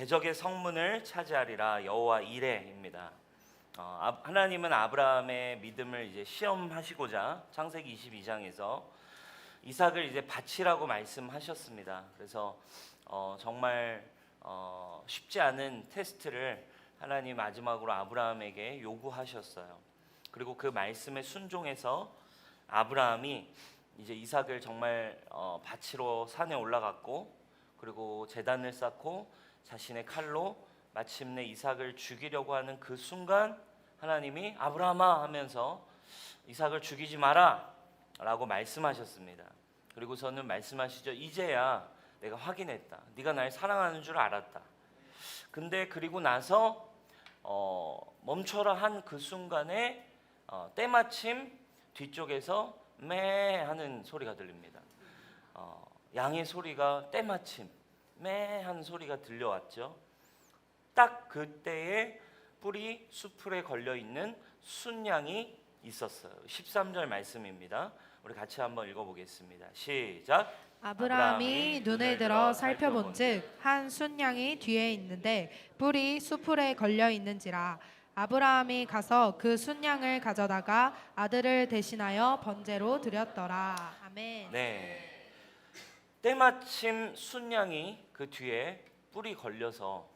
대적의 성문을 차지하리라. 여호와 이레입니다. 하나님은 아브라함의 믿음을 이제 시험하시고자 창세기 22장에서 이삭을 이제 바치라고 말씀하셨습니다. 그래서 정말 쉽지 않은 테스트를 하나님 마지막으로 아브라함에게 요구하셨어요. 그리고 그 말씀에 순종해서 아브라함이 이제 이삭을 정말 바치러 산에 올라갔고, 그리고 제단을 쌓고 자신의 칼로 마침내 이삭을 죽이려고 하는 그 순간 하나님이 아브라함아 하면서 이삭을 죽이지 마라 라고 말씀하셨습니다. 그리고서는 말씀하시죠. 이제야 내가 확인했다. 네가 날 사랑하는 줄 알았다. 근데 그리고 나서 멈춰라 한 그 순간에 때마침 뒤쪽에서 매 하는 소리가 들립니다. 양의 소리가 때마침 매 하는 소리가 들려왔죠. 딱 그때에 뿔이 수풀에 걸려있는 순양이 있었어요. 13절 말씀입니다. 우리 같이 한번 읽어보겠습니다. 시작. 아브라함이 눈을 들어 살펴본즉 한 순양이 뒤에 있는데 뿔이 수풀에 걸려 있는지라. 아브라함이 가서 그 순양을 가져다가 아들을 대신하여 번제로 드렸더라. 아멘. 네. 때마침 순양이 그 뒤에 뿔이 걸려서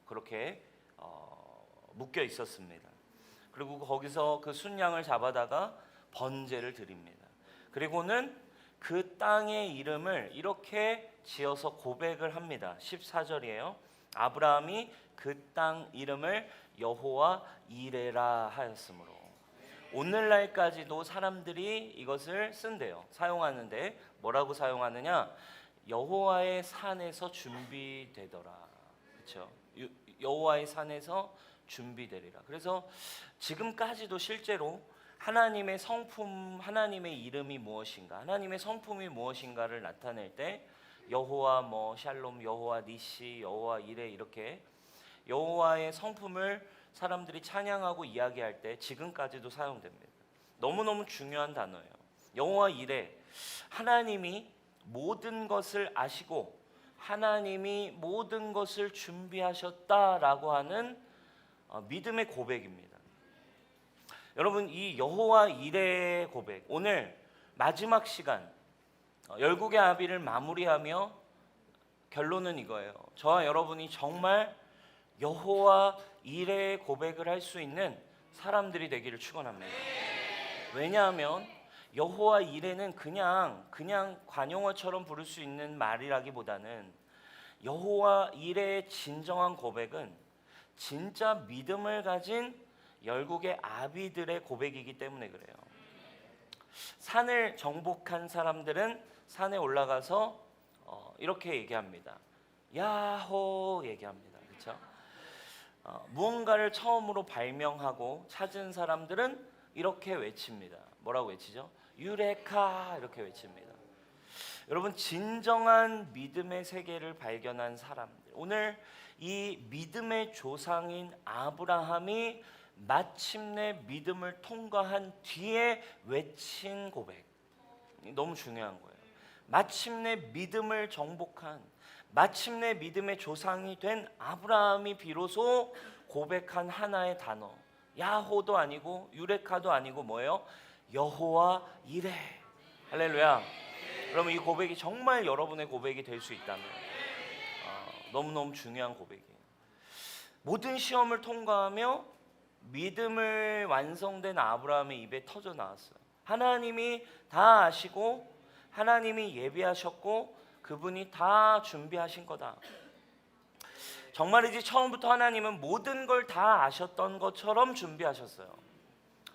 그렇게 묶여 있었습니다. 그리고 거기서 그 순양을 잡아다가 번제를 드립니다. 그리고는 그 땅의 이름을 이렇게 지어서 고백을 합니다. 14절이에요. 아브라함이 그 땅 이름을 여호와 이레라 하였으므로. 오늘날까지도 사람들이 이것을 쓴대요. 사용하는데 뭐라고 사용하느냐? 여호와의 산에서 준비되더라. 그렇죠? 여호와의 산에서 준비되리라. 그래서 지금까지도 실제로 하나님의 성품, 하나님의 이름이 무엇인가, 하나님의 성품이 무엇인가를 나타낼 때 여호와 뭐 샬롬, 여호와 니시, 여호와 이레 이렇게 여호와의 성품을 사람들이 찬양하고 이야기할 때 지금까지도 사용됩니다. 너무너무 중요한 단어예요. 여호와 이레, 하나님이 모든 것을 아시고 하나님이 모든 것을 준비하셨다라고 하는 믿음의 고백입니다. 여러분, 이 여호와 이레의 고백, 오늘 마지막 시간 열국의 아비를 마무리하며 결론은 이거예요. 저와 여러분이 정말 여호와 이레의 고백을 할 수 있는 사람들이 되기를 축원합니다. 왜냐하면 여호와 이레는 그냥 관용어처럼 부를 수 있는 말이라기보다는 여호와 이레의 진정한 고백은 진짜 믿음을 가진 열국의 아비들의 고백이기 때문에 그래요. 산을 정복한 사람들은 산에 올라가서 이렇게 얘기합니다. 야호 얘기합니다. 그렇죠? 무언가를 처음으로 발명하고 찾은 사람들은 이렇게 외칩니다. 뭐라고 외치죠? 유레카 이렇게 외칩니다. 여러분, 진정한 믿음의 세계를 발견한 사람들, 오늘 이 믿음의 조상인 아브라함이 마침내 믿음을 통과한 뒤에 외친 고백, 너무 중요한 거예요. 마침내 믿음을 정복한, 마침내 믿음의 조상이 된 아브라함이 비로소 고백한 하나의 단어, 야호도 아니고 유레카도 아니고 뭐예요? 여호와 이레. 할렐루야. 그러면 이 고백이 정말 여러분의 고백이 될 수 있다면 너무너무 중요한 고백이에요. 모든 시험을 통과하며 믿음을 완성된 아브라함의 입에 터져 나왔어요. 하나님이 다 아시고 하나님이 예비하셨고 그분이 다 준비하신 거다. 정말이지 처음부터 하나님은 모든 걸 다 아셨던 것처럼 준비하셨어요.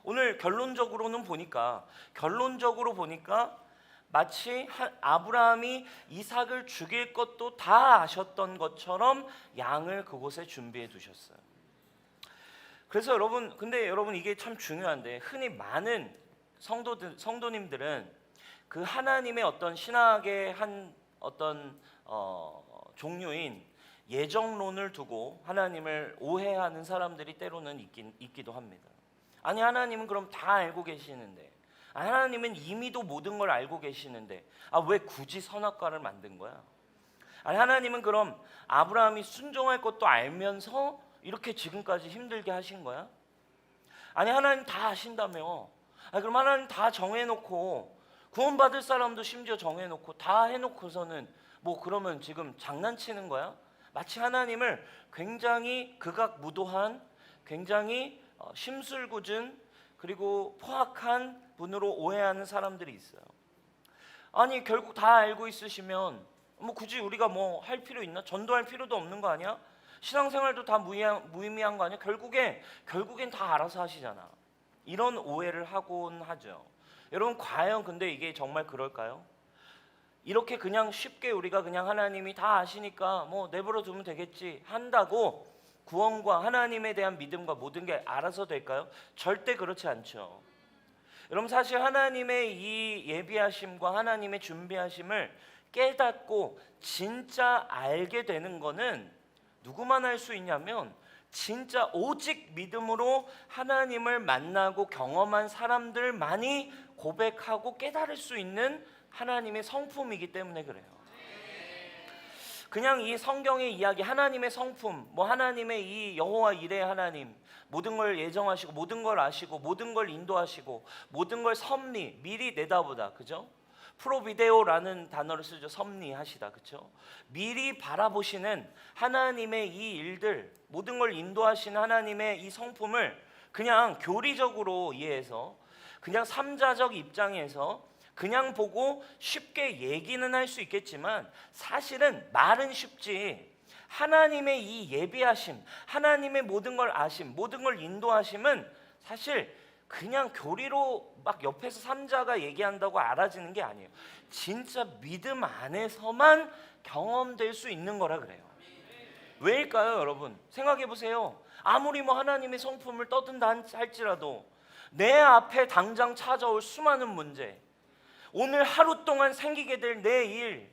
오늘 결론적으로 보니까 마치 아브라함이 이삭을 죽일 것도 다 아셨던 것처럼 양을 그곳에 준비해 두셨어요. 그래서 근데 여러분 이게 참 중요한데, 흔히 많은 성도님들은 그 하나님의 어떤 신학의 한 어떤 종류인 예정론을 두고 하나님을 오해하는 사람들이 때로는 있기도 합니다. 아니, 하나님은 그럼 다 알고 계시는데, 하나님은 이미도 모든 걸 알고 계시는데 왜 굳이 선악과를 만든 거야? 아니 하나님은 그럼 아브라함이 순종할 것도 알면서 이렇게 지금까지 힘들게 하신 거야? 아니 하나님 다 아신다며. 아니 그럼 하나님 다 정해놓고 구원받을 사람도 심지어 정해놓고 다 해놓고서는 뭐 그러면 지금 장난치는 거야? 마치 하나님을 굉장히 극악무도한, 굉장히 심술궂은 그리고 포악한 분으로 오해하는 사람들이 있어요. 아니 결국 다 알고 있으시면 뭐 굳이 우리가 뭐 할 필요 있나? 전도할 필요도 없는 거 아니야? 신앙생활도 다 무의미한 거 아니야? 결국엔 다 알아서 하시잖아. 이런 오해를 하곤 하죠. 여러분 과연 근데 이게 정말 그럴까요? 이렇게 그냥 쉽게 우리가 그냥 하나님이 다 아시니까 뭐 내버려 두면 되겠지 한다고 구원과 하나님에 대한 믿음과 모든 게 알아서 될까요? 절대 그렇지 않죠. 여러분 사실 하나님의 이 예비하심과 하나님의 준비하심을 깨닫고 진짜 알게 되는 거는 누구만 할 수 있냐면 진짜 오직 믿음으로 하나님을 만나고 경험한 사람들만이 고백하고 깨달을 수 있는 하나님의 성품이기 때문에 그래요. 그냥 이 성경의 이야기 하나님의 성품, 뭐 하나님의 이 여호와 이레 하나님, 모든 걸 예정하시고 모든 걸 아시고 모든 걸 인도하시고 모든 걸 섭리 미리 내다보다, 그죠? 프로비데오라는 단어를 쓰죠. 섭리하시다, 그죠? 미리 바라보시는 하나님의 이 일들, 모든 걸 인도하시는 하나님의 이 성품을 그냥 교리적으로 이해해서 그냥 삼자적 입장에서 그냥 보고 쉽게 얘기는 할 수 있겠지만 사실은 말은 쉽지 하나님의 이 예비하심, 하나님의 모든 걸 아심, 모든 걸 인도하심은 사실 그냥 교리로 막 옆에서 삼자가 얘기한다고 알아지는 게 아니에요. 진짜 믿음 안에서만 경험될 수 있는 거라 그래요. 왜일까요, 여러분? 생각해 보세요. 아무리 뭐 하나님의 성품을 떠든다 할지라도 내 앞에 당장 찾아올 수많은 문제, 오늘 하루 동안 생기게 될 내 일,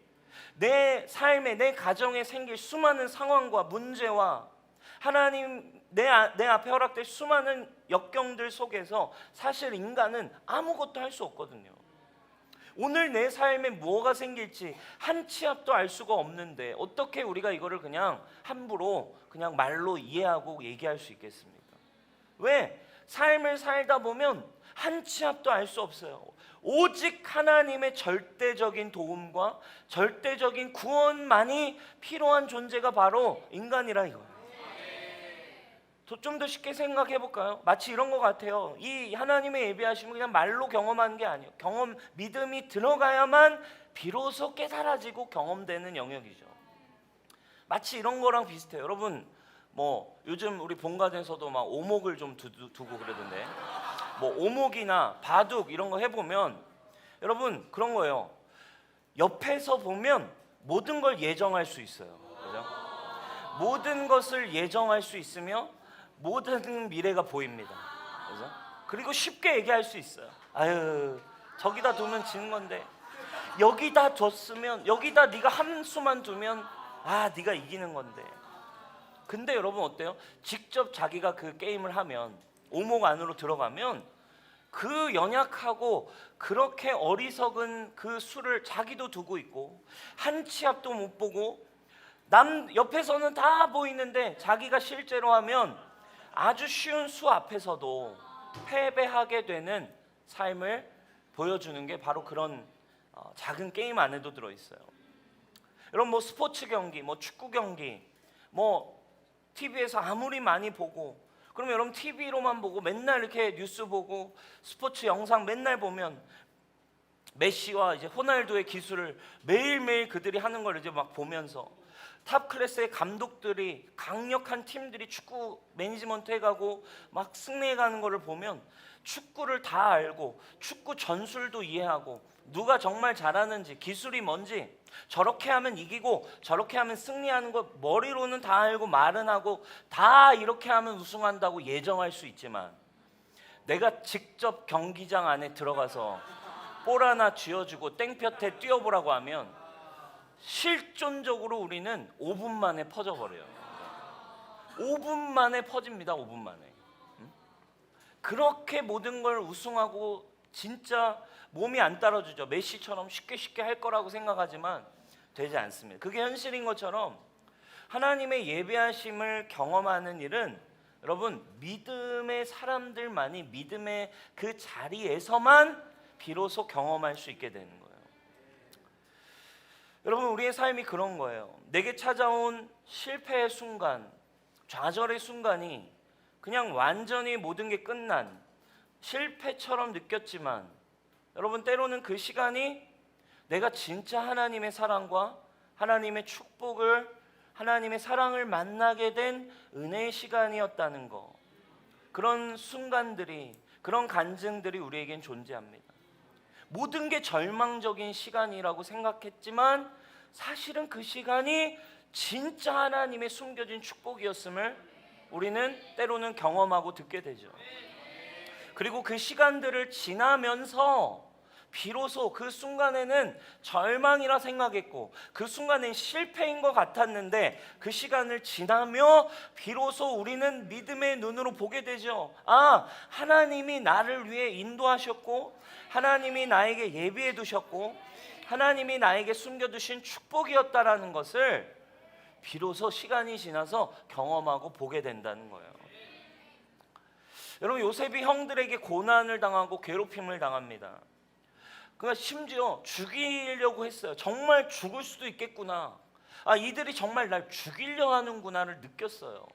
내 삶에, 내 가정에 생길 수많은 상황과 문제와 하나님 내 앞에 허락될 수많은 역경들 속에서 사실 인간은 아무것도 할 수 없거든요. 오늘 내 삶에 뭐가 생길지 한 치 앞도 알 수가 없는데 어떻게 우리가 이거를 그냥 함부로 그냥 말로 이해하고 얘기할 수 있겠습니까? 왜? 삶을 살다 보면 한 치 앞도 알 수 없어요. 오직 하나님의 절대적인 도움과 절대적인 구원만이 필요한 존재가 바로 인간이라 이거예요. 좀 더 쉽게 생각해 볼까요? 마치 이런 것 같아요. 이 하나님의 예비하심은 그냥 말로 경험하는 게 아니에요. 믿음이 들어가야만 비로소 깨달아지고 경험되는 영역이죠. 마치 이런 거랑 비슷해요. 여러분 뭐 요즘 우리 본가에서도 막 오목을 좀 두고 그러던데 뭐 오목이나 바둑 이런 거 해보면 여러분 그런 거예요. 옆에서 보면 모든 걸 예정할 수 있어요. 그죠? 모든 것을 예정할 수 있으며 모든 미래가 보입니다. 그죠? 그리고 쉽게 얘기할 수 있어요. 아유 저기다 두면 지는 건데 여기다 뒀으면 여기다 네가 한 수만 두면 네가 이기는 건데. 근데 여러분 어때요? 직접 자기가 그 게임을 하면 오목 안으로 들어가면 그 연약하고 그렇게 어리석은 그 수를 자기도 두고 있고 한 치 앞도 못 보고 남 옆에서는 다 보이는데 자기가 실제로 하면 아주 쉬운 수 앞에서도 패배하게 되는 삶을 보여주는 게 바로 그런 작은 게임 안에도 들어있어요. 여러분 뭐 스포츠 경기, 뭐 축구 경기, 뭐 TV에서 아무리 많이 보고 그러면 여러분 TV로만 보고 맨날 이렇게 뉴스 보고 스포츠 영상 맨날 보면 메시와 이제 호날두의 기술을 매일매일 그들이 하는 걸 이제 막 보면서 탑 클래스의 감독들이 강력한 팀들이 축구 매니지먼트 해가고 막 승리해가는 거를 보면 축구를 다 알고 축구 전술도 이해하고 누가 정말 잘하는지 기술이 뭔지 저렇게 하면 이기고 저렇게 하면 승리하는 거 머리로는 다 알고 말은 하고 다 이렇게 하면 우승한다고 예정할 수 있지만 내가 직접 경기장 안에 들어가서 볼 하나 쥐어주고 땡볕에 뛰어보라고 하면 실존적으로 우리는 5분 만에 퍼져버려요. 5분 만에 퍼집니다. 5분 만에. 그렇게 모든 걸 우승하고 진짜 몸이 안 따라주죠. 메시처럼 쉽게 할 거라고 생각하지만 되지 않습니다. 그게 현실인 것처럼 하나님의 예비하심을 경험하는 일은 여러분 믿음의 사람들만이 믿음의 그 자리에서만 비로소 경험할 수 있게 되는 거예요. 여러분 우리의 삶이 그런 거예요. 내게 찾아온 실패의 순간, 좌절의 순간이 그냥 완전히 모든 게 끝난 실패처럼 느꼈지만 여러분 때로는 그 시간이 내가 진짜 하나님의 사랑과 하나님의 축복을, 하나님의 사랑을 만나게 된 은혜의 시간이었다는 거, 그런 순간들이, 그런 간증들이 우리에겐 존재합니다. 모든 게 절망적인 시간이라고 생각했지만 사실은 그 시간이 진짜 하나님의 숨겨진 축복이었음을 우리는 때로는 경험하고 듣게 되죠. 그리고 그 시간들을 지나면서 비로소 그 순간에는 절망이라 생각했고 그 순간엔 실패인 것 같았는데 그 시간을 지나며 비로소 우리는 믿음의 눈으로 보게 되죠. 아, 하나님이 나를 위해 인도하셨고 하나님이 나에게 예비해 두셨고 하나님이 나에게 숨겨두신 축복이었다라는 것을 비로소 시간이 지나서 경험하고 보게 된다는 거예요. 여러분 요셉이 형들에게 고난을 당하고 괴롭힘을 당합니다. 그러니까 심지어 죽이려고 했어요. 정말 죽을 수도 있겠구나. 아, 이들이 정말 날 죽이려 하는구나를 느꼈어요.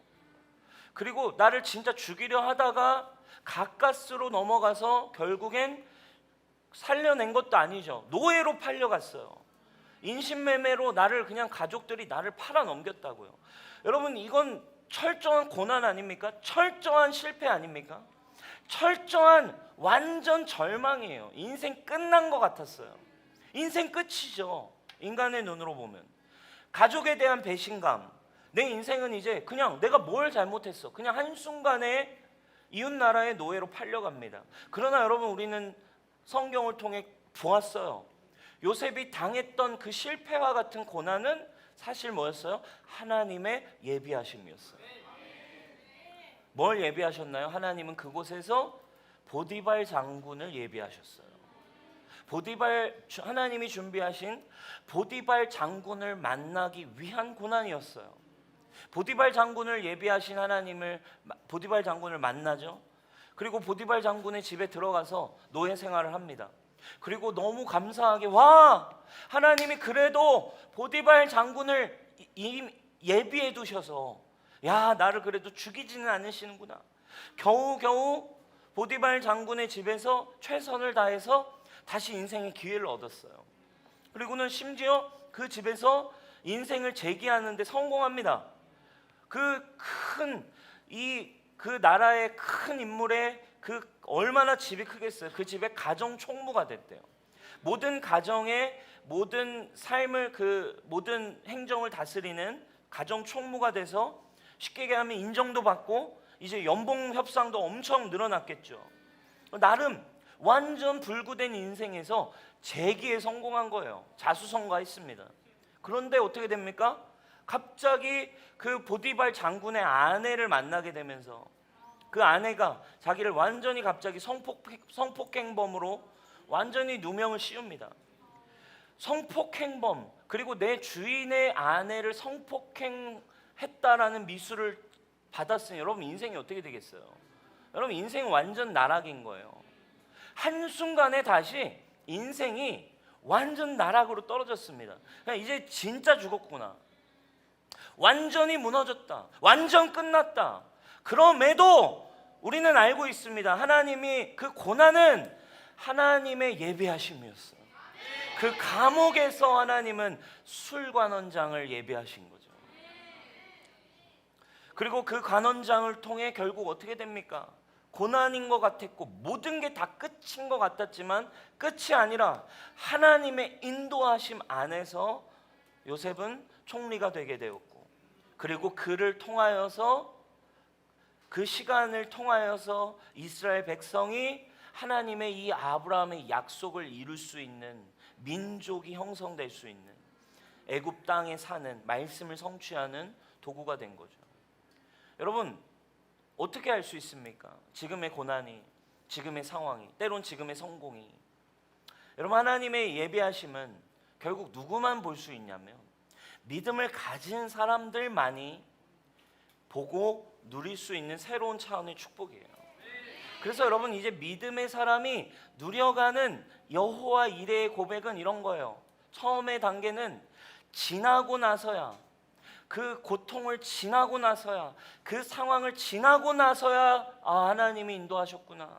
그리고 나를 진짜 죽이려 하다가 가까스로 넘어가서 결국엔 살려낸 것도 아니죠. 노예로 팔려갔어요. 인신매매로 나를 그냥 가족들이 나를 팔아 넘겼다고요. 여러분 이건 철저한 고난 아닙니까? 철저한 실패 아닙니까? 철저한 완전 절망이에요. 인생 끝난 것 같았어요. 인생 끝이죠. 인간의 눈으로 보면. 가족에 대한 배신감. 내 인생은 이제 그냥 내가 뭘 잘못했어. 그냥 한순간에 이웃나라의 노예로 팔려갑니다. 그러나 여러분 우리는 성경을 통해 보았어요. 요셉이 당했던 그 실패와 같은 고난은 사실 뭐였어요? 하나님의 예비하심이었어요. 뭘 예비하셨나요? 하나님은 그곳에서 보디발 장군을 예비하셨어요. 하나님이 준비하신 보디발 장군을 만나기 위한 고난이었어요. 보디발 장군을 예비하신 보디발 장군을 만나죠. 그리고 보디발 장군의 집에 들어가서 노예 생활을 합니다. 그리고 너무 감사하게 와, 하나님이 그래도 보디발 장군을 예비해 두셔서 야, 나를 그래도 죽이지는 않으시는구나. 겨우겨우 보디발 장군의 집에서 최선을 다해서 다시 인생의 기회를 얻었어요. 그리고는 심지어 그 집에서 인생을 재기하는 데 성공합니다. 그 나라의 큰 인물의 얼마나 집이 크겠어요. 그 집의 가정 총무가 됐대요. 모든 가정의 모든 삶을 모든 행정을 다스리는 가정 총무가 돼서 쉽게 얘기하면 인정도 받고 이제 연봉 협상도 엄청 늘어났겠죠. 나름 완전 불구된 인생에서 재기에 성공한 거예요. 자수성가했습니다. 그런데 어떻게 됩니까? 갑자기 그 보디발 장군의 아내를 만나게 되면서 그 아내가 자기를 완전히 갑자기 성폭행범으로 완전히 누명을 씌웁니다. 성폭행범, 그리고 내 주인의 아내를 성폭행했다라는 미수를 받았으니 여러분 인생이 어떻게 되겠어요? 여러분 인생 완전 나락인 거예요. 한순간에 다시 인생이 완전 나락으로 떨어졌습니다. 그냥 이제 진짜 죽었구나. 완전히 무너졌다. 완전 끝났다. 그럼에도 우리는 알고 있습니다. 하나님이 그 고난은 하나님의 예비하심이었어요. 그 감옥에서 하나님은 술관원장을 예비하신 거죠. 그리고 그 관원장을 통해 결국 어떻게 됩니까? 고난인 것 같았고 모든 게 다 끝인 것 같았지만 끝이 아니라 하나님의 인도하심 안에서 요셉은 총리가 되게 되었고, 그리고 그를 통하여서 그 시간을 통하여서 이스라엘 백성이 하나님의 이 아브라함의 약속을 이룰 수 있는 민족이 형성될 수 있는 애굽 땅에 사는 말씀을 성취하는 도구가 된 거죠. 여러분 어떻게 할 수 있습니까? 지금의 고난이, 지금의 상황이, 때론 지금의 성공이. 여러분 하나님의 예비하심은 결국 누구만 볼 수 있냐면 믿음을 가진 사람들만이 보고 누릴 수 있는 새로운 차원의 축복이에요. 그래서 여러분 이제 믿음의 사람이 누려가는 여호와 이레의 고백은 이런 거예요. 처음의 단계는 지나고 나서야, 그 고통을 지나고 나서야, 그 상황을 지나고 나서야 하나님이 인도하셨구나,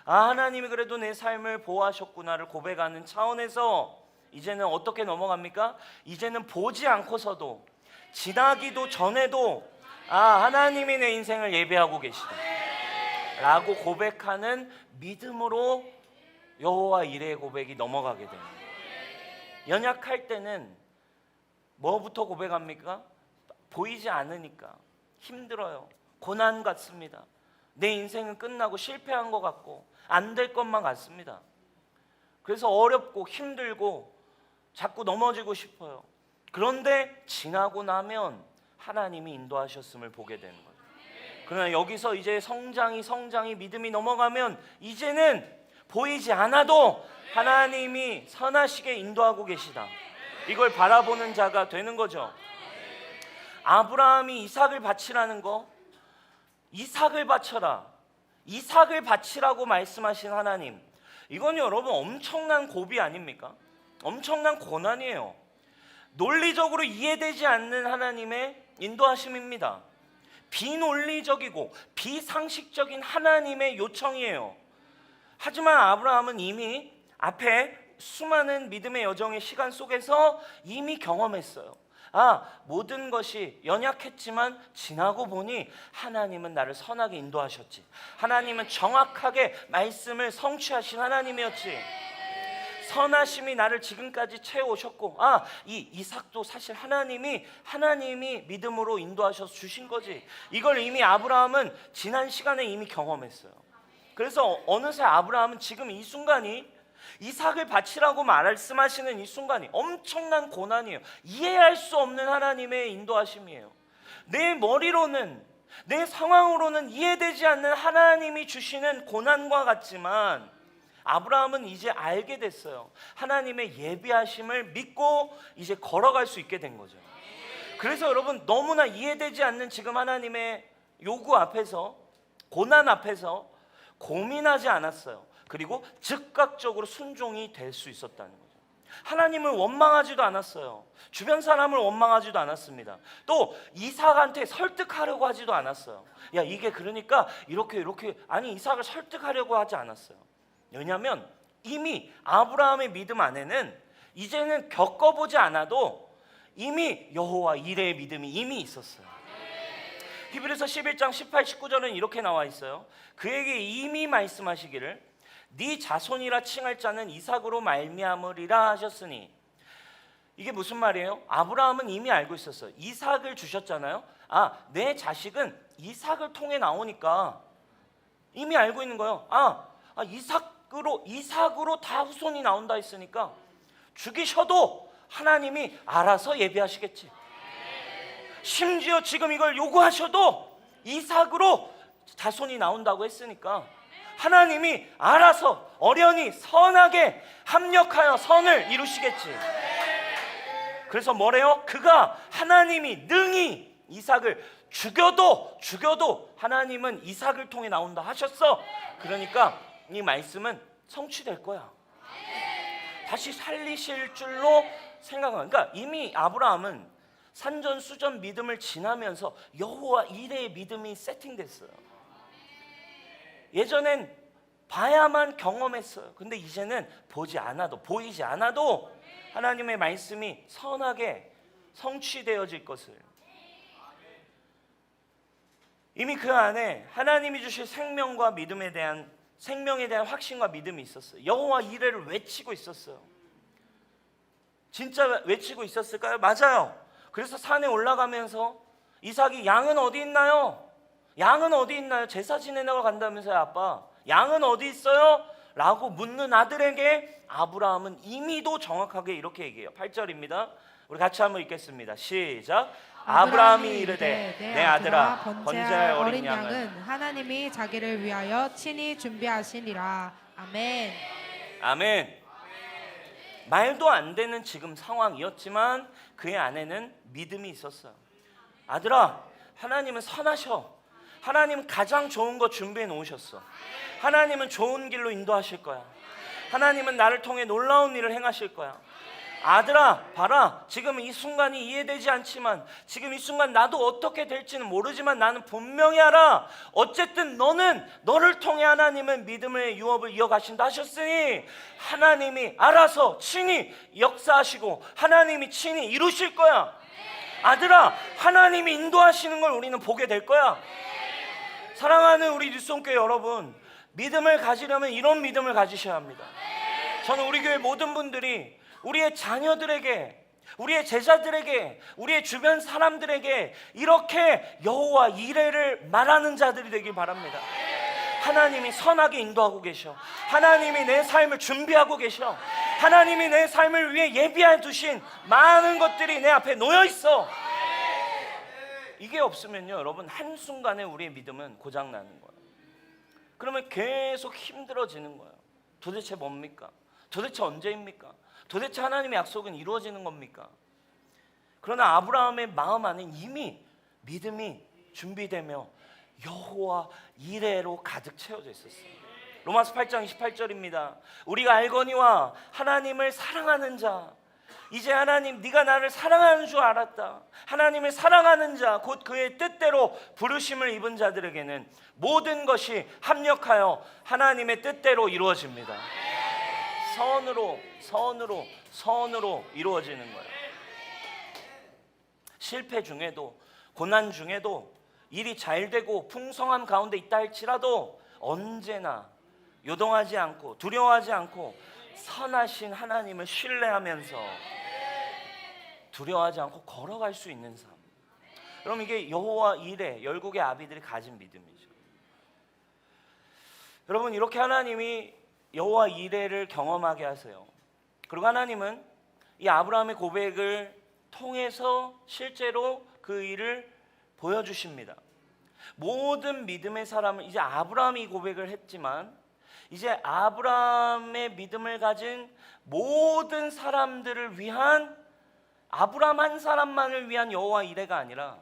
하나님이 그래도 내 삶을 보호하셨구나를 고백하는 차원에서 이제는 어떻게 넘어갑니까? 이제는 보지 않고서도, 지나기도 전에도 하나님이 내 인생을 예배하고 계시다 라고 고백하는 믿음으로 여호와 이레의 고백이 넘어가게 됩니다. 연약할 때는 뭐부터 고백합니까? 보이지 않으니까 힘들어요. 고난 같습니다. 내 인생은 끝나고 실패한 것 같고 안 될 것만 같습니다. 그래서 어렵고 힘들고 자꾸 넘어지고 싶어요. 그런데 지나고 나면 하나님이 인도하셨음을 보게 되는 거예요. 그러나 여기서 이제 성장이 믿음이 넘어가면 이제는 보이지 않아도 하나님이 선하시게 인도하고 계시다, 이걸 바라보는 자가 되는 거죠. 아브라함이 이삭을 바치라는 거, 이삭을 바쳐라, 이삭을 바치라고 말씀하신 하나님, 이건 여러분 엄청난 고비 아닙니까? 엄청난 고난이에요. 논리적으로 이해되지 않는 하나님의 인도하심입니다. 비논리적이고 비상식적인 하나님의 요청이에요. 하지만 아브라함은 이미 앞에 수많은 믿음의 여정의 시간 속에서 이미 경험했어요. 모든 것이 연약했지만 지나고 보니 하나님은 나를 선하게 인도하셨지, 하나님은 정확하게 말씀을 성취하신 하나님이었지, 선하심이 나를 지금까지 채워오셨고 이 이삭도 사실 하나님이 믿음으로 인도하셔서 주신 거지, 이걸 이미 아브라함은 지난 시간에 이미 경험했어요. 그래서 어느새 아브라함은 지금 이 순간이, 이삭을 바치라고 말씀하시는 이 순간이 엄청난 고난이에요. 이해할 수 없는 하나님의 인도하심이에요. 내 머리로는, 내 상황으로는 이해되지 않는 하나님이 주시는 고난과 같지만 아브라함은 이제 알게 됐어요. 하나님의 예비하심을 믿고 이제 걸어갈 수 있게 된 거죠. 그래서 여러분 너무나 이해되지 않는 지금 하나님의 요구 앞에서, 고난 앞에서 고민하지 않았어요. 그리고 즉각적으로 순종이 될 수 있었다는 거죠. 하나님을 원망하지도 않았어요. 주변 사람을 원망하지도 않았습니다. 또 이삭한테 설득하려고 하지도 않았어요. 야, 이게 그러니까 이렇게 아니, 이삭을 설득하려고 하지 않았어요. 왜냐하면 이미 아브라함의 믿음 안에는 이제는 겪어보지 않아도 이미 여호와 이레의 믿음이 이미 있었어요. 히브리서 11장 18, 19절은 이렇게 나와 있어요. 그에게 이미 말씀하시기를 네 자손이라 칭할 자는 이삭으로 말미암으리라 하셨으니, 이게 무슨 말이에요? 아브라함은 이미 알고 있었어요. 이삭을 주셨잖아요. 내 자식은 이삭을 통해 나오니까 이미 알고 있는 거예요. 이삭으로 다 후손이 나온다 했으니까 죽이셔도 하나님이 알아서 예비하시겠지. 심지어 지금 이걸 요구하셔도 이삭으로 자손이 나온다고 했으니까 하나님이 알아서 어련히 선하게 합력하여 선을 이루시겠지. 그래서 뭐래요? 그가, 하나님이 능히 이삭을 죽여도 하나님은 이삭을 통해 나온다 하셨어. 그러니까 이 말씀은 성취될 거야. 다시 살리실 줄로 생각하는, 그러니까 이미 아브라함은 산전수전 믿음을 지나면서 여호와 이레의 믿음이 세팅됐어요. 예전엔 봐야만 경험했어요. 근데 이제는 보지 않아도, 보이지 않아도 하나님의 말씀이 선하게 성취되어질 것을, 이미 그 안에 하나님이 주실 생명과 믿음에 대한, 생명에 대한 확신과 믿음이 있었어요. 여호와 이레를 외치고 있었어요. 진짜 외치고 있었을까요? 맞아요. 그래서 산에 올라가면서 이삭이 양은 어디 있나요? 양은 어디 있나요? 제사 지내러 간다면서요, 아빠. 양은 어디 있어요? 라고 묻는 아들에게 아브라함은 이미도 정확하게 이렇게 얘기해요. 8절입니다. 우리 같이 한번 읽겠습니다. 시작. 아브라함이 이르되 내 아들아, 번제할 어린 양은 하나님이 자기를 위하여 친히 준비하시니라. 아멘. 아멘. 말도 안 되는 지금 상황이었지만 그의 안에는 믿음이 있었어요. 아들아, 하나님은 선하셔. 하나님은 가장 좋은 거 준비해 놓으셨어. 하나님은 좋은 길로 인도하실 거야. 하나님은 나를 통해 놀라운 일을 행하실 거야. 아들아, 봐라. 지금 이 순간이 이해되지 않지만, 지금 이 순간 나도 어떻게 될지는 모르지만 나는 분명히 알아. 어쨌든 너를 통해 하나님은 믿음의 유업을 이어가신다 하셨으니 하나님이 알아서 친히 역사하시고 하나님이 친히 이루실 거야. 아들아, 하나님이 인도하시는 걸 우리는 보게 될 거야. 사랑하는 우리 뉴스홈교회 여러분, 믿음을 가지려면 이런 믿음을 가지셔야 합니다. 저는 우리 교회 모든 분들이 우리의 자녀들에게, 우리의 제자들에게, 우리의 주변 사람들에게 이렇게 여호와 이레를 말하는 자들이 되길 바랍니다. 하나님이 선하게 인도하고 계셔. 하나님이 내 삶을 준비하고 계셔. 하나님이 내 삶을 위해 예비해 두신 많은 것들이 내 앞에 놓여 있어. 이게 없으면요, 여러분, 한순간에 우리의 믿음은 고장나는 거예요. 그러면 계속 힘들어지는 거예요. 도대체 뭡니까? 도대체 언제입니까? 도대체 하나님의 약속은 이루어지는 겁니까? 그러나 아브라함의 마음 안에 이미 믿음이 준비되며 여호와 이레로 가득 채워져 있었어요. 로마서 8장 28절입니다. 우리가 알거니와 하나님을 사랑하는 자, 이제 하나님 네가 나를 사랑하는 줄 알았다. 하나님을 사랑하는 자, 곧 그의 뜻대로 부르심을 입은 자들에게는 모든 것이 합력하여 하나님의 뜻대로 이루어집니다. 선으로 이루어지는 거예요. 실패 중에도, 고난 중에도, 일이 잘 되고 풍성함 가운데 있다 할지라도 언제나 요동하지 않고 두려워하지 않고 선하신 하나님을 신뢰하면서 두려워하지 않고 걸어갈 수 있는 삶. 그럼 이게 여호와 이레, 열국의 아비들이 가진 믿음이죠. 여러분, 이렇게 하나님이 여호와 이레를 경험하게 하세요. 그리고 하나님은 이 아브라함의 고백을 통해서 실제로 그 일을 보여주십니다. 모든 믿음의 사람은, 이제 아브라함이 고백을 했지만 이제 아브라함의 믿음을 가진 모든 사람들을 위한, 아브라함 한 사람만을 위한 여호와 이레가 아니라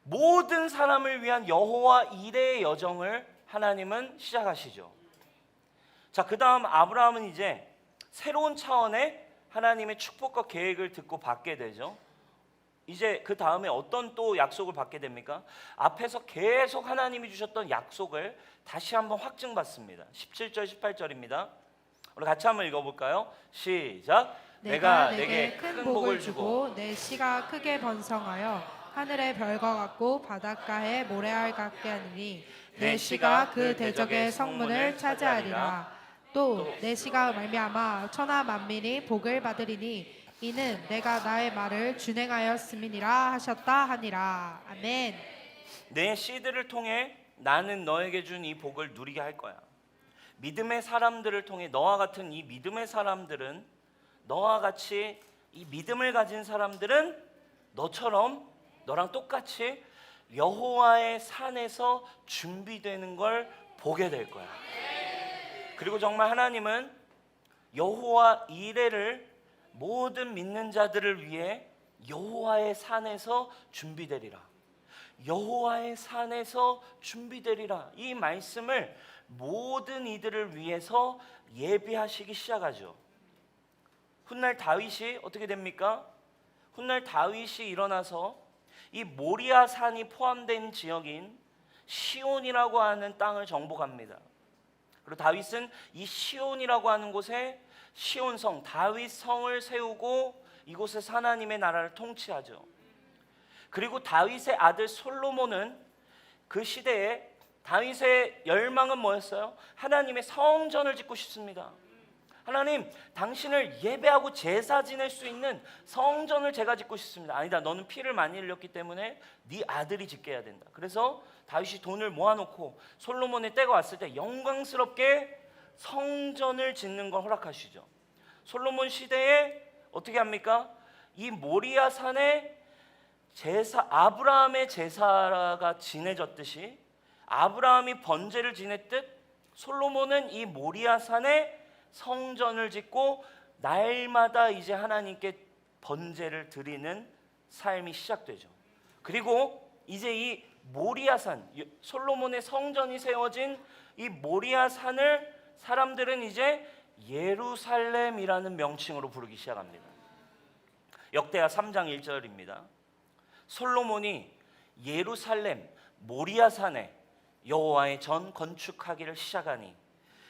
모든 사람을 위한 여호와 이레의 여정을 하나님은 시작하시죠. 자, 그 다음 아브라함은 이제 새로운 차원의 하나님의 축복과 계획을 듣고 받게 되죠. 이제 그 다음에 어떤 또 약속을 받게 됩니까? 앞에서 계속 하나님이 주셨던 약속을 다시 한번 확증받습니다. 17절 18절입니다. 우리 같이 한번 읽어볼까요? 시작. 내가 내게 큰 복을 주고 내 씨가 크게 번성하여 하늘의 별과 같고 바닷가의 모래알 같게 하리니 내 씨가 그 대적의 성문을 차지하리라. 또 내 씨가 말미암아 천하 만민이 복을 받으리니 이는 내가 나의 말을 준행하였음이니라 하셨다 하니라. 아멘. 내 씨들을 통해 나는 너에게 준 이 복을 누리게 할 거야. 믿음의 사람들을 통해, 너와 같은 이 믿음의 사람들은, 너와 같이 이 믿음을 가진 사람들은 너처럼, 너랑 똑같이 여호와의 산에서 준비되는 걸 보게 될 거야. 그리고 정말 하나님은 여호와 이레를 모든 믿는 자들을 위해 여호와의 산에서 준비되리라. 여호와의 산에서 준비되리라. 이 말씀을 모든 이들을 위해서 예비하시기 시작하죠. 훗날 다윗이 어떻게 됩니까? 훗날 다윗이 일어나서 이 모리아 산이 포함된 지역인 시온이라고 하는 땅을 정복합니다. 그리고 다윗은 이 시온이라고 하는 곳에 시온성, 다윗 성을 세우고 이곳에서 하나님의 나라를 통치하죠. 그리고 다윗의 아들 솔로몬은 그 시대에, 다윗의 열망은 뭐였어요? 하나님의 성전을 짓고 싶습니다. 하나님, 당신을 예배하고 제사 지낼 수 있는 성전을 제가 짓고 싶습니다. 아니다, 너는 피를 많이 흘렸기 때문에 네 아들이 짓게 해야 된다. 그래서 다윗이 돈을 모아놓고 솔로몬의 때가 왔을 때 영광스럽게 성전을 짓는 걸 허락하시죠. 솔로몬 시대에 어떻게 합니까? 이 모리아 산에 제사, 아브라함의 제사가 지내졌듯이, 아브라함이 번제를 지냈듯 솔로몬은 이 모리아 산에 성전을 짓고 날마다 이제 하나님께 번제를 드리는 삶이 시작되죠. 그리고 이제 이 모리아산, 솔로몬의 성전이 세워진 이 모리아산을 사람들은 이제 예루살렘이라는 명칭으로 부르기 시작합니다. 역대하 3장 1절입니다. 솔로몬이 예루살렘 모리아산에 여호와의 전 건축하기를 시작하니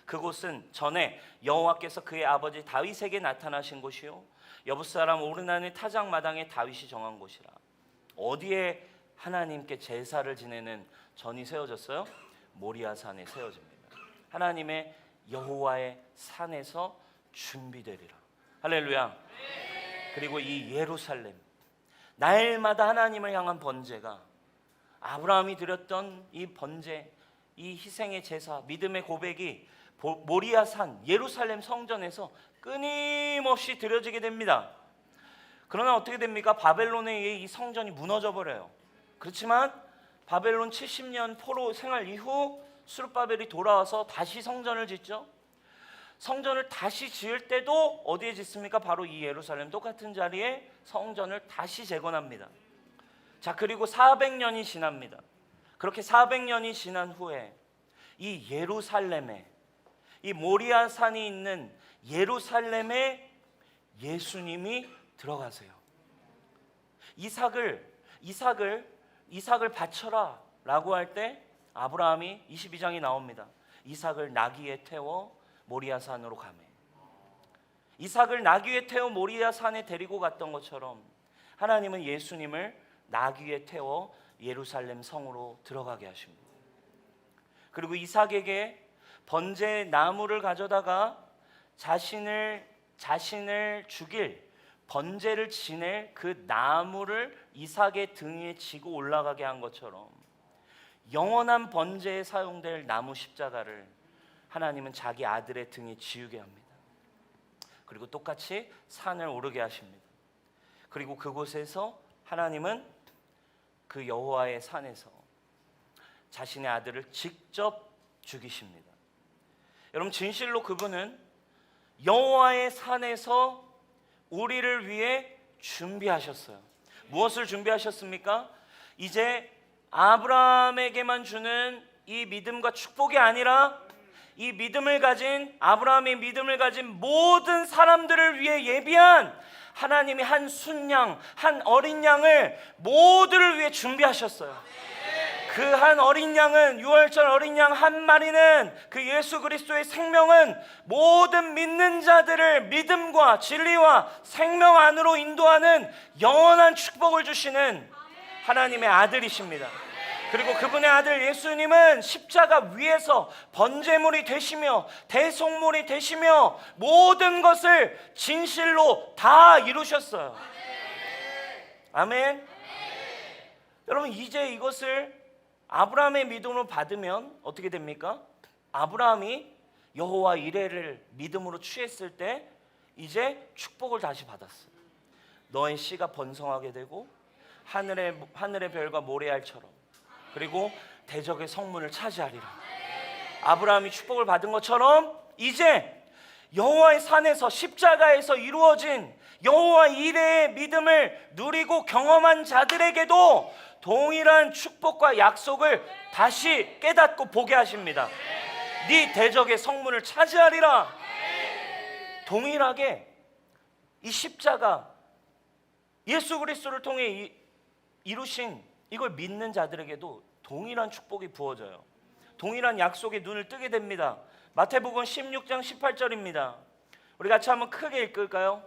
그곳은 전에 여호와께서 그의 아버지 다윗에게 나타나신 곳이요 여붓 사람 오르난의 타작 마당에 다윗이 정한 곳이라. 어디에 하나님께 제사를 지내는 전이 세워졌어요? 모리아산에 세워집니다. 하나님의 여호와의 산에서 준비되리라. 할렐루야. 그리고 이 예루살렘, 날마다 하나님을 향한 번제가 아브라함이 드렸던 이 번제, 이 희생의 제사, 믿음의 고백이 모리아산 예루살렘 성전에서 끊임없이 드려지게 됩니다. 그러나 어떻게 됩니까? 바벨론에 의해 이 성전이 무너져 버려요. 그렇지만 바벨론 70년 포로 생활 이후 수르바벨이 돌아와서 다시 성전을 짓죠. 성전을 다시 지을 때도 어디에 짓습니까? 바로 이 예루살렘 똑같은 자리에 성전을 다시 재건합니다. 자, 그리고 400년이 지납니다. 그렇게 400년이 지난 후에 이 예루살렘에, 이 모리아산이 있는 예루살렘에 예수님이 들어가세요. 이삭을 바쳐라 라고 할 때 아브라함이 22장이 나옵니다. 이삭을 나귀에 태워 모리아산으로 가매. 이삭을 나귀에 태워 모리아산에 데리고 갔던 것처럼 하나님은 예수님을 나귀에 태워 예루살렘 성으로 들어가게 하십니다. 그리고 이삭에게 번제 나무를 가져다가 자신을 죽일 번제를 지낼 그 나무를 이삭의 등에 지고 올라가게 한 것처럼 영원한 번제에 사용될 나무 십자가를 하나님은 자기 아들의 등에 지우게 합니다. 그리고 똑같이 산을 오르게 하십니다. 그리고 그곳에서 하나님은 그 여호와의 산에서 자신의 아들을 직접 죽이십니다. 여러분, 진실로 그분은 여호와의 산에서 우리를 위해 준비하셨어요. 무엇을 준비하셨습니까? 이제 아브라함에게만 주는 이 믿음과 축복이 아니라 이 믿음을 가진 아브라함의 믿음을 가진 모든 사람들을 위해 예비한 하나님이 한 순양, 한 어린 양을 모두를 위해 준비하셨어요. 그 한 어린 양은, 유월절 어린 양 한 마리는, 그 예수 그리스도의 생명은 모든 믿는 자들을 믿음과 진리와 생명 안으로 인도하는 영원한 축복을 주시는 하나님의 아들이십니다. 그리고 그분의 아들 예수님은 십자가 위에서 번제물이 되시며 대속물이 되시며 모든 것을 진실로 다 이루셨어요. 아멘. 여러분, 이제 이것을 아브라함의 믿음으로 받으면 어떻게 됩니까? 아브라함이 여호와 이레를 믿음으로 취했을 때 이제 축복을 다시 받았어요. 너의 씨가 번성하게 되고 하늘의 별과 모래알처럼, 그리고 대적의 성문을 차지하리라. 아브라함이 축복을 받은 것처럼 이제 여호와의 산에서 십자가에서 이루어진 여호와 이레의 믿음을 누리고 경험한 자들에게도 동일한 축복과 약속을 다시 깨닫고 보게 하십니다. 네 대적의 성문을 차지하리라. 동일하게 이 십자가, 예수 그리스도를 통해 이루신 이걸 믿는 자들에게도 동일한 축복이 부어져요. 동일한 약속에 눈을 뜨게 됩니다. 마태복음 16장 18절입니다. 우리 같이 한번 크게 읽을까요?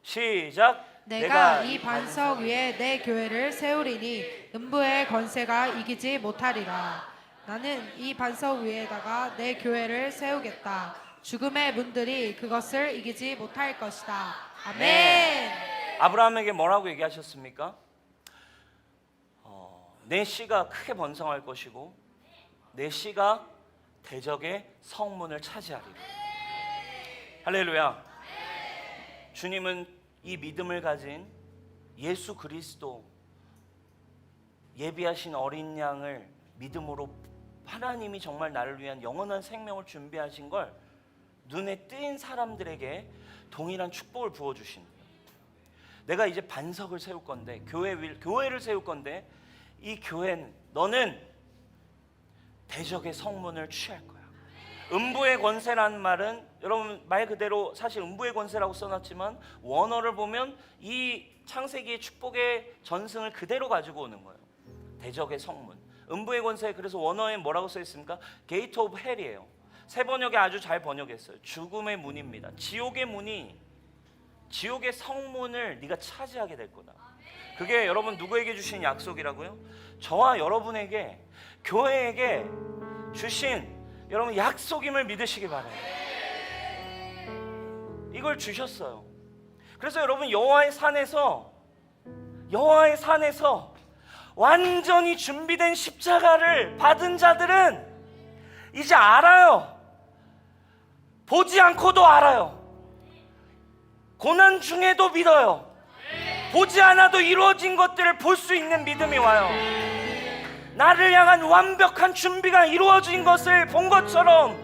시작. 내가 이 반석 위에 내 교회를 세우리니 음부의 권세가 이기지 못하리라. 나는 이 반석 위에다가 내 교회를 세우겠다. 죽음의 문들이 그것을 이기지 못할 것이다. 아멘. 네. 아브라함에게 뭐라고 얘기하셨습니까? 내 씨가 크게 번성할 것이고 내 씨가 대적의 성문을 차지하리라. 할렐루야. 주님은 이 믿음을 가진 예수 그리스도, 예비하신 어린 양을 믿음으로 하나님이 정말 나를 위한 영원한 생명을 준비하신 걸 눈에 띈 사람들에게 동일한 축복을 부어주시는 거예요. 내가 이제 반석을 세울 건데, 교회를 세울 건데, 이 교회는 너는 대적의 성문을 취할 거야. 음부의 권세라는 말은 여러분 말 그대로 사실 음부의 권세라고 써놨지만 원어를 보면 이 창세기의 축복의 전승을 그대로 가지고 오는 거예요. 대적의 성문, 음부의 권세. 그래서 원어에 뭐라고 써 있습니까? 게이트 오브 헬이에요. 새 번역에 아주 잘 번역했어요. 죽음의 문입니다. 지옥의 문이, 지옥의 성문을 네가 차지하게 될 거다. 그게 여러분 누구에게 주신 약속이라고요? 저와 여러분에게, 교회에게 주신 여러분 약속임을 믿으시기 바라요. 이걸 주셨어요. 그래서 여러분 여호와의 산에서 완전히 준비된 십자가를 받은 자들은 이제 알아요. 보지 않고도 알아요. 고난 중에도 믿어요. 보지 않아도 이루어진 것들을 볼 수 있는 믿음이 와요. 나를 향한 완벽한 준비가 이루어진 것을 본 것처럼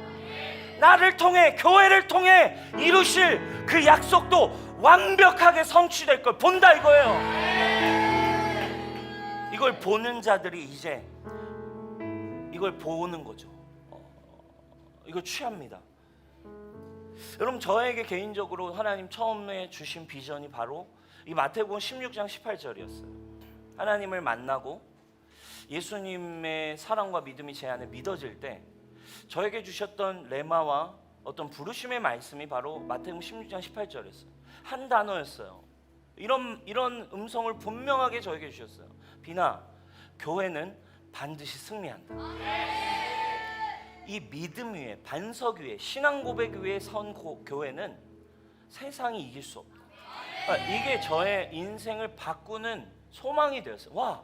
나를 통해, 교회를 통해 이루실 그 약속도 완벽하게 성취될 걸 본다 이거예요. 이걸 보는 자들이 이제 이걸 보는 거죠. 이걸 취합니다. 여러분 저에게 개인적으로 하나님 처음에 주신 비전이 바로 이 마태복음 16장 18절이었어요. 하나님을 만나고 예수님의 사랑과 믿음이 제 안에 믿어질 때 저에게 주셨던 레마와 어떤 부르심의 말씀이 바로 마태복음 16장 18절이었어요. 한 단어였어요. 이런 음성을 분명하게 저에게 주셨어요. 비나, 교회는 반드시 승리한다. 이 믿음 위에, 반석 위에, 신앙 고백 위에 선 교회는 세상이 이길 수 없다. 이게 저의 인생을 바꾸는 소망이 되었어요. 와,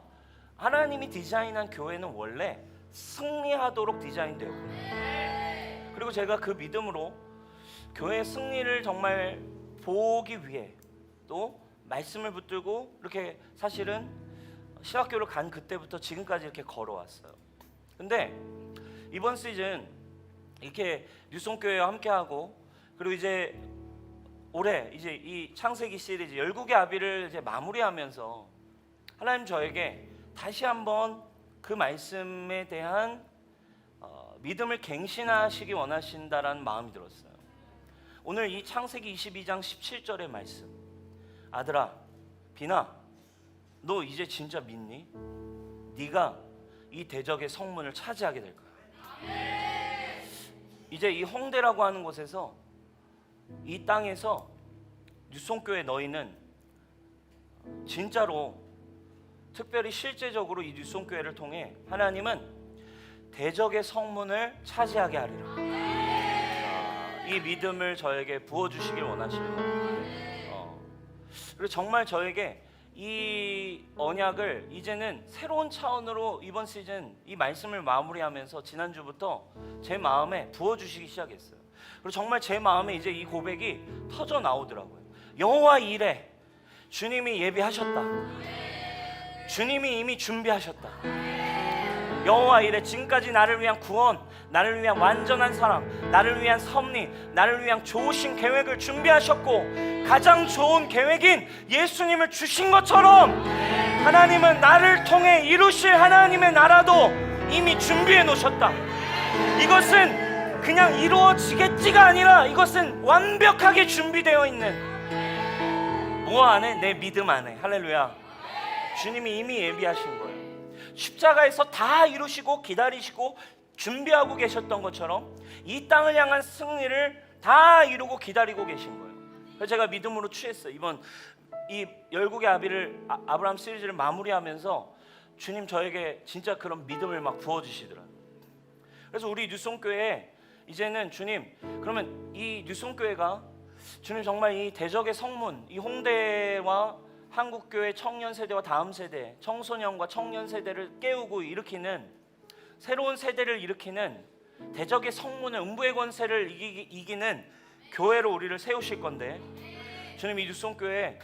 하나님이 디자인한 교회는 원래 승리하도록 디자인되었구나. 그리고 제가 그 믿음으로 교회의 승리를 정말 보기 위해 또 말씀을 붙들고 이렇게 사실은 신학교를 간 그때부터 지금까지 이렇게 걸어왔어요. 근데 이번 시즌 이렇게 뉴송교회와 함께하고 그리고 이제 올해 이제 이 창세기 시리즈 열국의 아비를 이제 마무리하면서 하나님 저에게 다시 한번 그 말씀에 대한 믿음을 갱신하시기 원하신다라는 마음이 들었어요. 오늘 이 창세기 22장 17절의 말씀, 아들아, 비나, 너 이제 진짜 믿니? 네가 이 대적의 성문을 차지하게 될 거야. 이제 이 홍대라고 하는 곳에서, 이 땅에서 뉴송교회 너희는 진짜로 특별히 실제적으로 이 뉴송교회를 통해 하나님은 대적의 성문을 차지하게 하리라. 이 믿음을 저에게 부어주시길 원하시는 거예요. 그리고 정말 저에게 이 언약을 이제는 새로운 차원으로 이번 시즌 이 말씀을 마무리하면서 지난주부터 제 마음에 부어주시기 시작했어요. 그리고 정말 제 마음에 이제 이 고백이 터져 나오더라고요. 여호와 이레, 주님이 예비하셨다. 주님이 이미 준비하셨다. 여호와 이레, 지금까지 나를 위한 구원, 나를 위한 완전한 사랑, 나를 위한 섭리, 나를 위한 좋으신 계획을 준비하셨고 가장 좋은 계획인 예수님을 주신 것처럼 하나님은 나를 통해 이루실 하나님의 나라도 이미 준비해 놓으셨다. 이것은 그냥 이루어지겠지가 아니라 이것은 완벽하게 준비되어 있는 뭐 안에? 내 믿음 안에. 할렐루야. 주님이 이미 예비하신 거예요. 십자가에서 다 이루시고 기다리시고 준비하고 계셨던 것처럼 이 땅을 향한 승리를 다 이루고 기다리고 계신 거예요. 그래서 제가 믿음으로 취했어요. 이번 이 열국의 아비를 아브라함 시리즈를 마무리하면서 주님 저에게 진짜 그런 믿음을 막 부어주시더라고요. 그래서 우리 뉴송교회 이제는 주님, 그러면 이 뉴송교회가 주님 정말 이 대적의 성문, 이 홍대와 한국교회 청년 세대와 다음 세대, 청소년과 청년 세대를 깨우고 일으키는 새로운 세대를 일으키는 대적의 성문을, 음부의 권세를 이기는 교회로 우리를 세우실 건데 주님 이 뉴송교회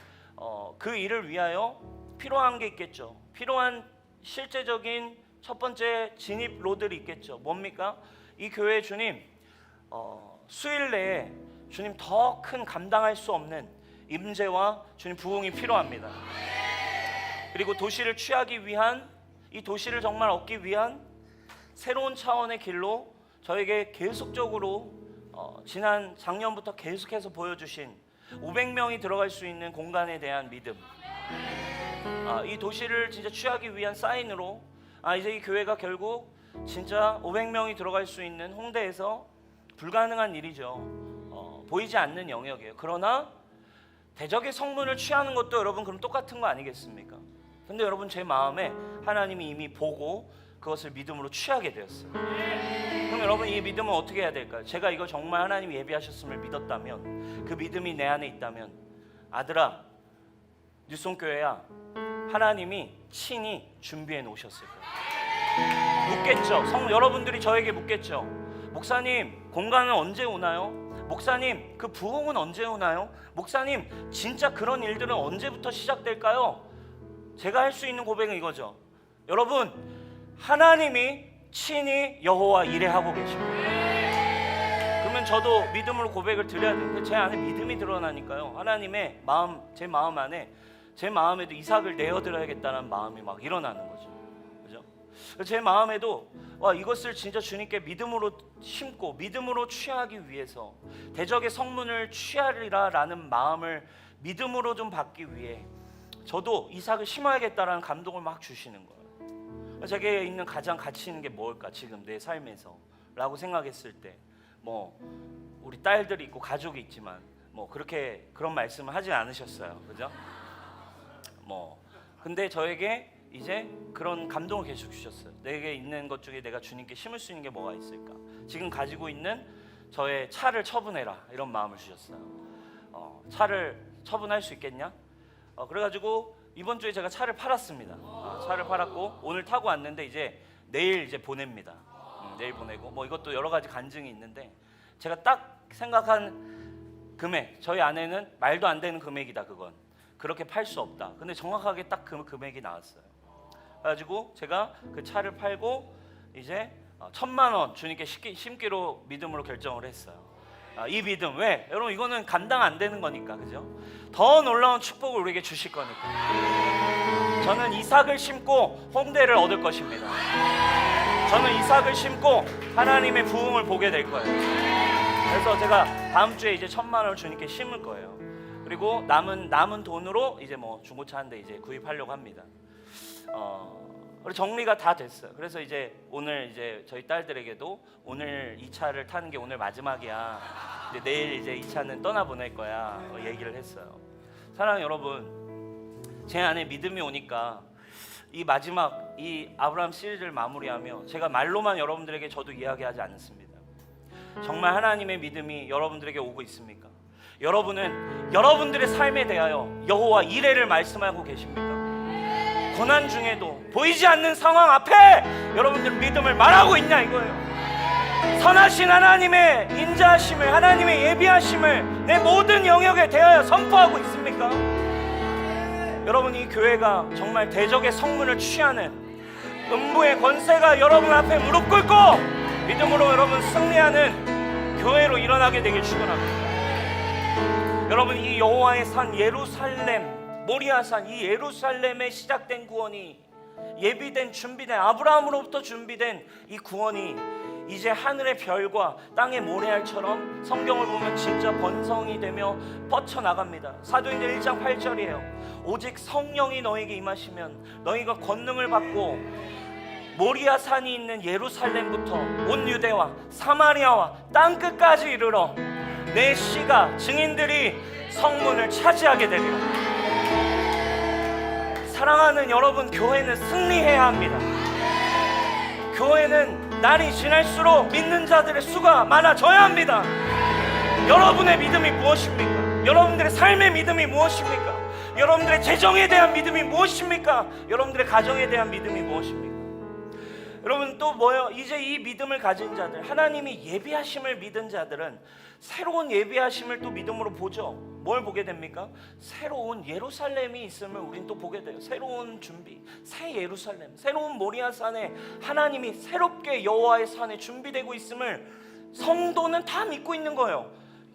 그 일을 위하여 필요한 게 있겠죠. 필요한 실제적인 첫 번째 진입 로드들이 있겠죠. 뭡니까? 이 교회 주님 수일 내에 주님 더 큰 감당할 수 없는 임재와 주님 부흥이 필요합니다. 그리고 도시를 취하기 위한, 이 도시를 정말 얻기 위한 새로운 차원의 길로 저에게 계속적으로 지난 작년부터 계속해서 보여주신 500명이 들어갈 수 있는 공간에 대한 믿음, 이 도시를 진짜 취하기 위한 사인으로 이제 이 교회가 결국 진짜 500명이 들어갈 수 있는 홍대에서 불가능한 일이죠. 보이지 않는 영역이에요. 그러나 대적의 성문을 취하는 것도 여러분 그럼 똑같은 거 아니겠습니까? 근데 여러분 제 마음에 하나님이 이미 보고 그것을 믿음으로 취하게 되었어요. 그럼 여러분 이 믿음은 어떻게 해야 될까요? 제가 이거 정말 하나님이 예비하셨음을 믿었다면, 그 믿음이 내 안에 있다면, 아들아, 뉴송교회야, 하나님이 친히 준비해 놓으셨을 거예요. 묻겠죠. 여러분들이 저에게 묻겠죠. 목사님, 공간은 언제 오나요? 목사님, 그 부흥은 언제 오나요? 목사님, 진짜 그런 일들은 언제부터 시작될까요? 제가 할 수 있는 고백은 이거죠. 여러분, 하나님이 친히 여호와 일해하고 계십니다. 그러면 저도 믿음으로 고백을 드려야 되는데 제 안에 믿음이 드러나니까요. 하나님의 마음, 제 마음 안에, 제 마음에도 이삭을 내어드려야겠다는 마음이 막 일어나는 거죠. 그죠? 제 마음에도 이것을 진짜 주님께 믿음으로 심고 믿음으로 취하기 위해서 대적의 성문을 취하리라라는 마음을 믿음으로 좀 받기 위해 저도 이삭을 심어야겠다라는 감동을 막 주시는 거예요. 제게 있는 가장 가치 있는 게 뭘까 지금 내 삶에서 라고 생각했을 때 뭐 우리 딸들이 있고 가족이 있지만 뭐 그렇게 그런 말씀을 하지 않으셨어요. 그죠? 근데 저에게 이제 그런 감동을 계속 주셨어요. 내게 있는 것 중에 내가 주님께 심을 수 있는 게 뭐가 있을까? 지금 가지고 있는 저의 차를 처분해라, 이런 마음을 주셨어요. 차를 처분할 수 있겠냐? 그래가지고 이번 주에 제가 차를 팔았습니다. 차를 팔았고 오늘 타고 왔는데 이제 내일 이제 보냅니다. 내일 보내고 뭐 이것도 여러 가지 간증이 있는데 제가 딱 생각한 금액, 저희 아내는 말도 안 되는 금액이다, 그건 그렇게 팔 수 없다. 근데 정확하게 딱 그 금액이 나왔어요. 그래가지고 제가 그 차를 팔고 이제 1,000만 원 주님께 심기로 믿음으로 결정을 했어요. 이 믿음, 왜? 여러분 이거는 감당 안 되는 거니까, 그죠? 더 놀라운 축복을 우리에게 주실 거니까. 저는 이삭을 심고 홍대를 얻을 것입니다. 저는 이삭을 심고 하나님의 부흥을 보게 될 거예요. 그래서 제가 다음 주에 이제 1,000만 원을 주님께 심을 거예요. 그리고 남은 돈으로 이제 뭐 중고차 한 대 이제 구입하려고 합니다. 정리가 다 됐어요. 그래서 이제 오늘 이제 저희 딸들에게도 오늘 이 차를 타는 게 오늘 마지막이야. 이제 내일 이제 이 차는 떠나 보낼 거야. 얘기를 했어요. 사랑하는 여러분, 제 안에 믿음이 오니까 이 마지막 이 아브라함 시리즈를 마무리하며 제가 말로만 여러분들에게 저도 이야기하지 않습니다. 정말 하나님의 믿음이 여러분들에게 오고 있습니까? 여러분은 여러분들의 삶에 대하여 여호와 이레를 말씀하고 계십니까? 고난 중에도 보이지 않는 상황 앞에 여러분들 믿음을 말하고 있냐 이거예요. 선하신 하나님의 인자하심을, 하나님의 예비하심을 내 모든 영역에 대하여 선포하고 있습니까? 여러분, 이 교회가 정말 대적의 성문을 취하는 음부의 권세가 여러분 앞에 무릎 꿇고 믿음으로 여러분 승리하는 교회로 일어나게 되길 축원합니다. 여러분, 이 여호와의 산 예루살렘, 모리아산, 이 예루살렘에 시작된 구원이, 예비된 준비된 아브라함으로부터 준비된 이 구원이 이제 하늘의 별과 땅의 모래알처럼 성경을 보면 진짜 번성이 되며 뻗쳐나갑니다. 사도행전 1장 8절이에요. 오직 성령이 너에게 임하시면 너희가 권능을 받고 모리아산이 있는 예루살렘부터 온 유대와 사마리아와 땅끝까지 이르러 내 씨가 증인들이 성문을 차지하게 되리라. 사랑하는 여러분, 교회는 승리해야 합니다. 교회는 날이 지날수록 믿는 자들의 수가 많아져야 합니다. 여러분의 믿음이 무엇입니까? 여러분들의 삶의 믿음이 무엇입니까? 여러분들의 재정에 대한 믿음이 무엇입니까? 여러분들의 가정에 대한 믿음이 무엇입니까? 여러분, 또 뭐예요? 이제 이 믿음을 가진 자들, 하나님이 예비하심을 믿은 자들은 새로운 예비하심을 또 믿음으로 보죠. 뭘 보게 됩니까? 새로운 예루살렘이 있음을 우린 또 보게 돼요. 새로운 준비, 새 예루살렘, 새로운 모리아산에 하나님이 새롭게 여호와의 산에 준비되고 있음을 성도는 다 믿고 있는 거예요.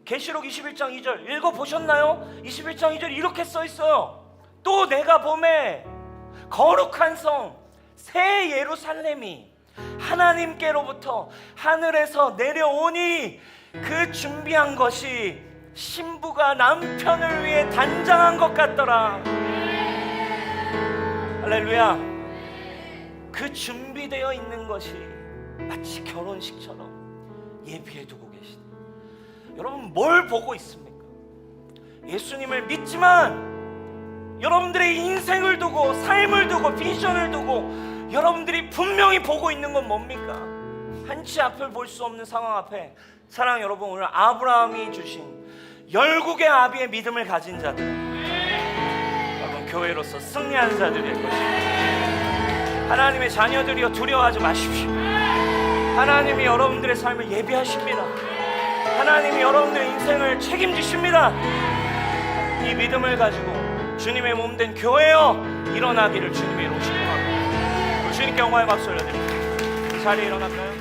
계시록 21장 2절 읽어보셨나요? 21장 2절 이렇게 써 있어요. 또 내가 보매 거룩한 성 새 예루살렘이 하나님께로부터 하늘에서 내려오니 그 준비한 것이 신부가 남편을 위해 단장한 것 같더라. 할렐루야. 그 준비되어 있는 것이 마치 결혼식처럼 예비해 두고 계시다. 여러분 뭘 보고 있습니까? 예수님을 믿지만 여러분들의 인생을 두고 삶을 두고 비전을 두고 여러분들이 분명히 보고 있는 건 뭡니까? 한치 앞을 볼 수 없는 상황 앞에 사랑하는 여러분, 오늘 아브라함이 주신 열국의 아비의 믿음을 가진 자들, 여러분 교회로서 승리한 자들이 될 것입니다. 하나님의 자녀들이여 두려워하지 마십시오. 하나님이 여러분들의 삶을 예비하십니다. 하나님이 여러분들의 인생을 책임지십니다. 이 믿음을 가지고 주님의 몸된 교회여 일어나기를 주님의 이름으로 축복합니다. 주님께 영광의 박수 올려드립니다. 자리에 일어날까요?